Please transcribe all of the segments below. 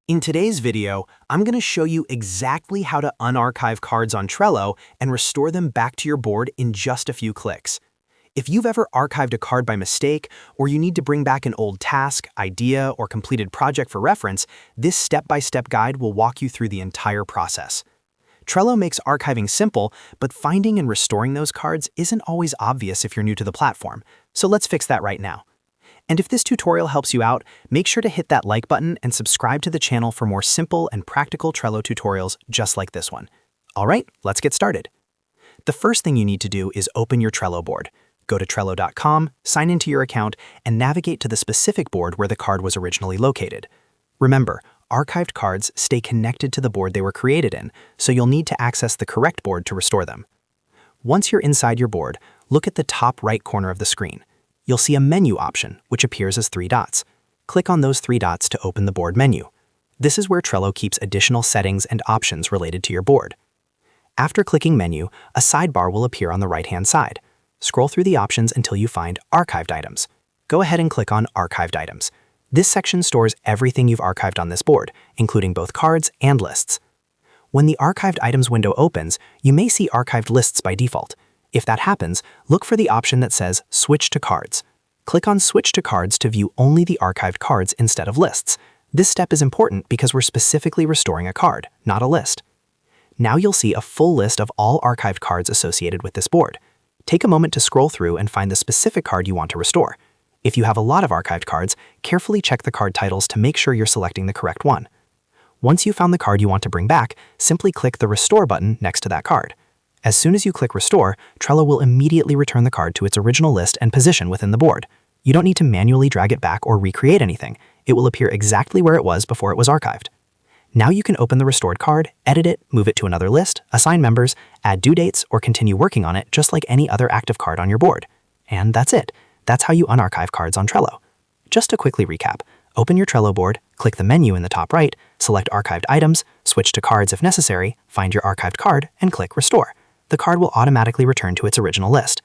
In today's video, I'm going to show you exactly how to unarchive cards on Trello and restore them back to your board in just a few clicks. If you've ever archived a card by mistake, or you need to bring back an old task, idea, or completed project for reference, this step-by-step guide will walk you through the entire process. Trello makes archiving simple, but finding and restoring those cards isn't always obvious if you're new to the platform, so let's fix that right now. And if this tutorial helps you out, make sure to hit that like button and subscribe to the channel for more simple and practical Trello tutorials just like this one. All right, let's get started. The first thing you need to do is open your Trello board. Go to Trello.com, sign into your account, and navigate to the specific board where the card was originally located. Remember, archived cards stay connected to the board they were created in, so you'll need to access the correct board to restore them. Once you're inside your board, look at the top right corner of the screen. You'll see a menu option, which appears as 3 dots. Click on those 3 dots to open the board menu. This is where Trello keeps additional settings and options related to your board. After clicking Menu, a sidebar will appear on the right-hand side. Scroll through the options until you find Archived Items. Go ahead and click on Archived Items. This section stores everything you've archived on this board, including both cards and lists. When the Archived Items window opens, you may see archived lists by default. If that happens, look for the option that says Switch to Cards. Click on Switch to Cards to view only the archived cards instead of lists. This step is important because we're specifically restoring a card, not a list. Now you'll see a full list of all archived cards associated with this board. Take a moment to scroll through and find the specific card you want to restore. If you have a lot of archived cards, carefully check the card titles to make sure you're selecting the correct one. Once you've found the card you want to bring back, simply click the Restore button next to that card. As soon as you click Restore, Trello will immediately return the card to its original list and position within the board. You don't need to manually drag it back or recreate anything. It will appear exactly where it was before it was archived. Now you can open the restored card, edit it, move it to another list, assign members, add due dates, or continue working on it just like any other active card on your board. And that's it. That's how you unarchive cards on Trello. Just to quickly recap, open your Trello board, click the menu in the top right, select Archived Items, switch to Cards if necessary, find your archived card, and click Restore. The card will automatically return to its original list.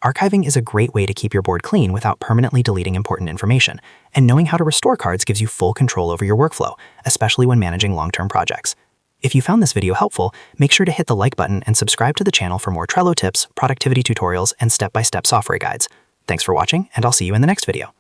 Archiving is a great way to keep your board clean without permanently deleting important information, and knowing how to restore cards gives you full control over your workflow, especially when managing long-term projects. If you found this video helpful, make sure to hit the like button and subscribe to the channel for more Trello tips, productivity tutorials, and step-by-step software guides. Thanks for watching, and I'll see you in the next video.